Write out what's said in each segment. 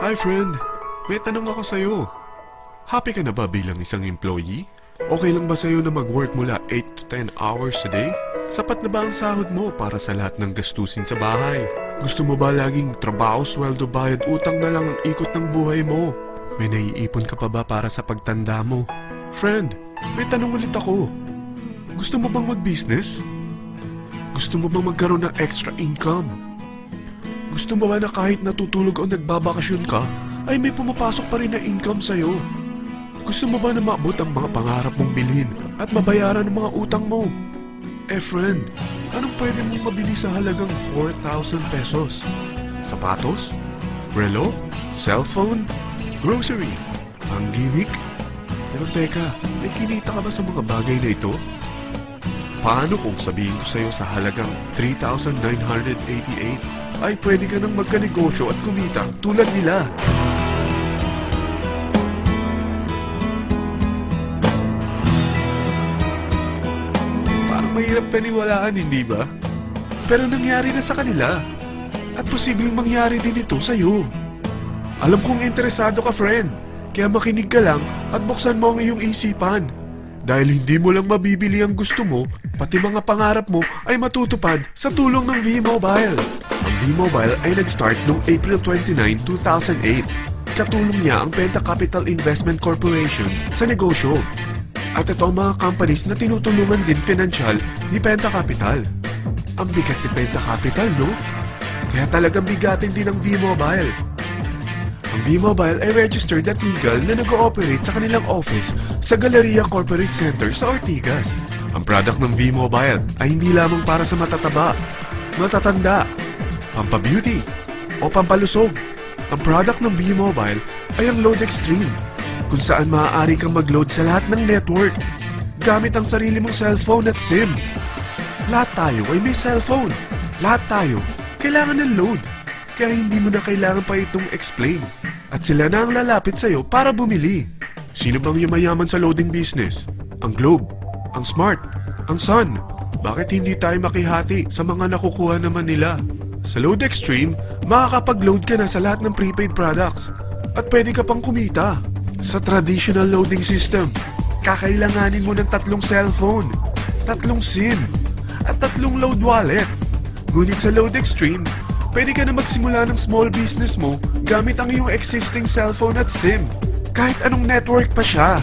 Hi friend, may tanong ako sa'yo. Happy ka na ba bilang isang employee? Okay lang ba sa'yo na mag-work mula 8 to 10 hours a day? Sapat na ba ang sahod mo para sa lahat ng gastusin sa bahay? Gusto mo ba laging trabaho, sweldo, bayad, utang na lang ang ikot ng buhay mo? May naiipon ka pa ba para sa pagtanda mo? Friend, may tanong ulit ako. Gusto mo bang mag-business? Gusto mo bang magkaroon ng extra income? Gusto mo ba na kahit natutulog o nagbabakasyon ka, ay may pumapasok pa rin na income sa'yo? Gusto mo ba na maabot ang mga pangarap mong bilhin at mabayaran ang mga utang mo? Friend, anong pwede mong mabili sa halagang 4,000 pesos? Sapatos? Relo? Cellphone? Grocery? Ang gimmick? Pero teka, may kinita ka ba sa mga bagay na ito? Paano kung sabihin ko sa'yo sa halagang 3,988 ay pwede ka nang magkanegosyo at kumita tulad nila? Parang mahirap paniwalaan, hindi ba? Pero nangyari na sa kanila. At posibleng mangyari din ito sa'yo. Alam kong interesado ka, friend. Kaya makinig ka lang at buksan mo ang iyong isipan. Dahil hindi mo lang mabibili ang gusto mo, pati mga pangarap mo ay matutupad sa tulong ng V-Mobile. Ang V-Mobile ay nag-start noong April 29, 2008. Katulong niya ang Penta Capital Investment Corporation sa negosyo. At ito ang mga companies na tinutulungan din financial ni Penta Capital. Ang bigat ni Penta Capital, no? Kaya talagang bigatin din ang V-Mobile. Ang V-Mobile ay registered at legal na nag-ooperate sa kanilang office sa Galleria Corporate Center sa Ortigas. Ang product ng V-Mobile ay hindi lamang para sa matataba, matatanda, pampabeauty, o pampalusog. Ang product ng V-Mobile ay ang Load Extreme, kung saan maaari kang mag-load sa lahat ng network gamit ang sarili mong cellphone at SIM. Lahat tayo ay may cellphone. Lahat tayo kailangan ng load. Kaya hindi mo na kailangan pa itong explain. At sila na ang lalapit sa'yo para bumili. Sino bang yumayaman sa loading business? Ang Globe, ang Smart, ang Sun. Bakit hindi tayo makihati sa mga nakukuha naman nila? Sa Load Extreme, makakapag-load ka na sa lahat ng prepaid products. At pwede ka pang kumita. Sa traditional loading system, kakailanganin mo ng 3 cellphone, 3 SIM, at 3 load wallet. Ngunit sa Load Extreme, pwede ka na magsimula ng small business mo gamit ang iyong existing cellphone at SIM. Kahit anong network pa siya.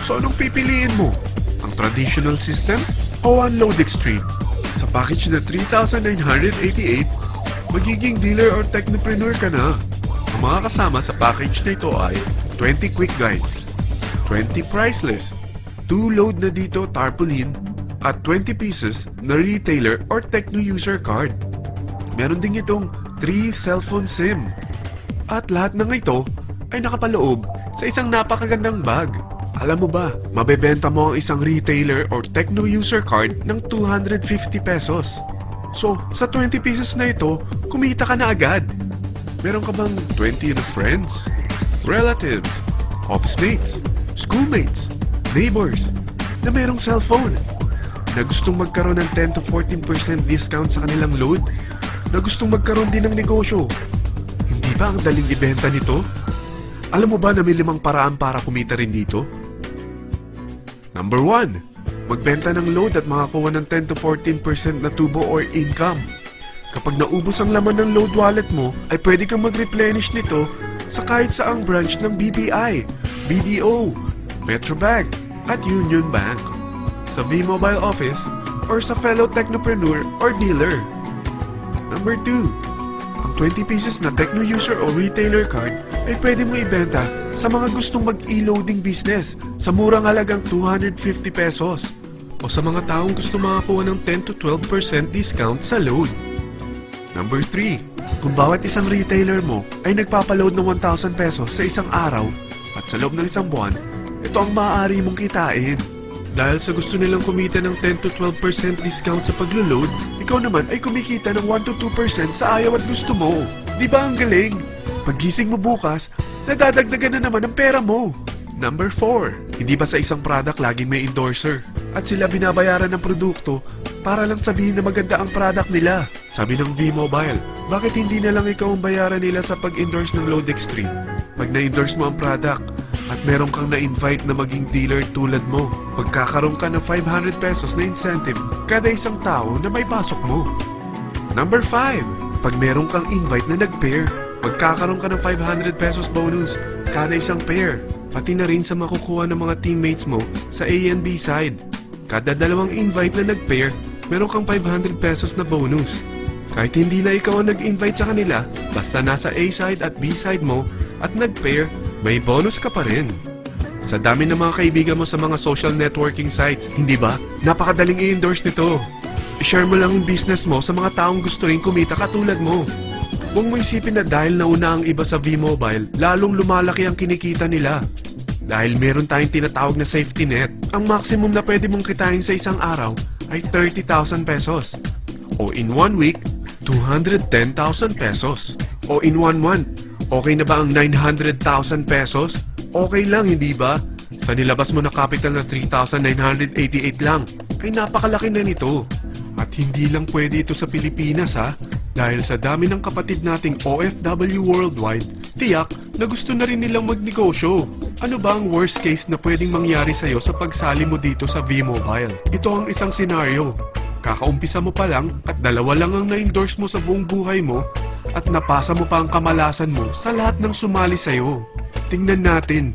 So anong pipiliin mo? Ang traditional system o ang Load Extreme? Sa package na 3,988, magiging dealer or technopreneur ka na. Ang mga kasama sa package na ito ay 20 quick guides, 20 price list, 2 load na dito tarpaulin, at 20 pieces na retailer or techno user card. Meron din itong 3 cellphone SIM. At lahat ng ito ay nakapaloob sa isang napakagandang bag. Alam mo ba, mabebenta mo ang isang retailer or techno user card ng 250 pesos. So, sa 20 pieces na ito, kumita ka na agad. Meron ka bang 20 na friends, relatives, office mates, schoolmates, neighbors na merong cellphone na gustong magkaroon ng 10 to 14% discount sa kanilang load? Na gustong magkaroon din ng negosyo? Hindi ba ang daling ibenta nito? Alam mo ba na may 5 paraan para kumita rin dito? Number 1. Magbenta ng load at makakuha ng 10 to 14% na tubo or income. Kapag naubos ang laman ng load wallet mo, ay pwede kang mag-replenish nito sa kahit saang branch ng BPI, BDO, Metrobank, at Union Bank, sa V-Mobile office, or sa fellow technopreneur or dealer. Number 2. Ang 20 pieces na techno user o retailer card ay pwede mo ibenta sa mga gustong mag-e-loading business sa murang halagang 250 pesos o sa mga taong gusto makakuha ng 10 to 12% discount sa load. Number 3. Kung bawat isang retailer mo ay nagpapaload ng 1,000 pesos sa isang araw at sa loob ng isang buwan, ito ang maaari mong kitain. Dahil sa gusto nilang kumita ng 10 to 12% discount sa paglo-load, ikaw naman ay kumikita ng 1 to 2% sa ayaw at gusto mo. Di ba ang galing? Paggising mo bukas, nadadagdagan na naman ang pera mo. Number 4. Hindi ba sa isang product laging may endorser? At sila binabayaran ng produkto para lang sabihin na maganda ang product nila. Sabi ng V-Mobile, Bakit hindi na lang ikaw ang bayaran nila sa pag-endorse ng Lode Extreme? Pag na-endorse mo ang product at meron kang na-invite na maging dealer tulad mo, magkakaroon ka ng 500 pesos na incentive kada isang tao na may pasok mo. Number 5. Pag meron kang invite na nag-pair, magkakaroon ka ng 500 pesos bonus kada isang pair, pati na rin sa makukuha ng mga teammates mo sa A and B side. Kada dalawang invite na nag-pair, meron kang 500 pesos na bonus. Kahit hindi na ikaw ang nag-invite sa kanila, basta nasa A side at B side mo at nag-pair, may bonus ka pa rin. Sa dami ng mga kaibigan mo sa mga social networking sites, hindi ba? Napakadaling i-endorse nito. I-share mo lang yung business mo sa mga taong gusto rin kumita katulad mo. Huwag mo isipin na dahil nauna ang iba sa V-Mobile, lalong lumalaki ang kinikita nila. Dahil meron tayong tinatawag na safety net, ang maximum na pwede mong kitain sa isang araw ay 30,000 pesos. O in 1 week, 210,000 pesos. O in 1 month, okay na ba ang 900,000 pesos? Okay lang, hindi ba? Sa nilabas mo na capital na 3,988 lang, ay napakalaki na nito. At hindi lang pwede ito sa Pilipinas ha, dahil sa dami ng kapatid nating OFW worldwide, tiyak na gusto na rin nilang magnegosyo. Ano ba ang worst case na pwedeng mangyari sa'yo sa pagsali mo dito sa V-Mobile? Ito ang isang senaryo. Kakaumpisa mo pa lang at dalawa lang ang na-endorse mo sa buong buhay mo at napasa mo pa ang kamalasan mo sa lahat ng sumali sa'yo. Tingnan natin.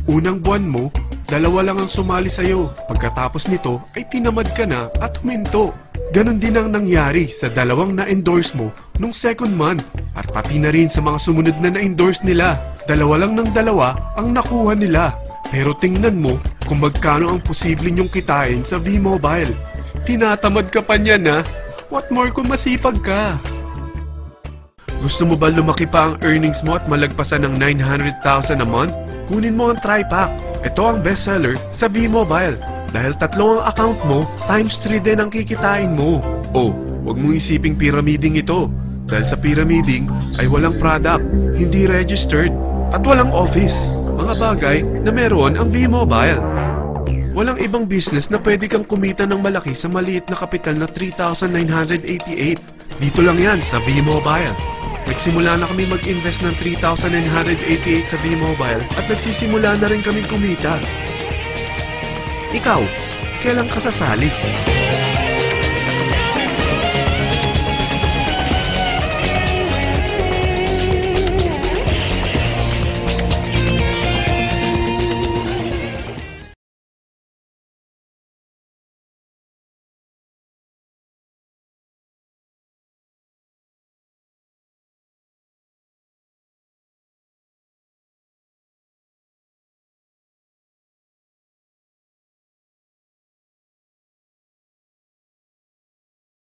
Unang buwan mo, dalawa lang ang sumali sa'yo. Pagkatapos nito ay tinamad ka na at huminto. Ganon din ang nangyari sa dalawang na-endorse mo nung second month at pati na rin sa mga sumunod na na-endorse nila. Dalawa lang ng dalawa ang nakuha nila. Pero tingnan mo kung magkano ang posible nyong kitain sa V-Mobile. Tinatamad ka pa niyan ha? What more kung masipag ka? Gusto mo ba lumaki pa ang earnings mo at malagpasan ng 900,000 a month? Kunin mo ang TriPack. Ito ang bestseller sa V-Mobile. Dahil 3 ang account mo, times 3 din ang kikitain mo. Oh, huwag mong isiping pyramiding ito. Dahil sa pyramiding ay walang product, hindi registered, at walang office. Mga bagay na meron ang V-Mobile. Walang ibang business na pwede kang kumita ng malaki sa maliit na kapital na 3,988. Dito lang yan sa V-Mobile. Nagsimula na kami mag-invest ng 3,988 sa V-Mobile at nagsisimula na rin kami kumita. Ikaw, kailan ka sasali?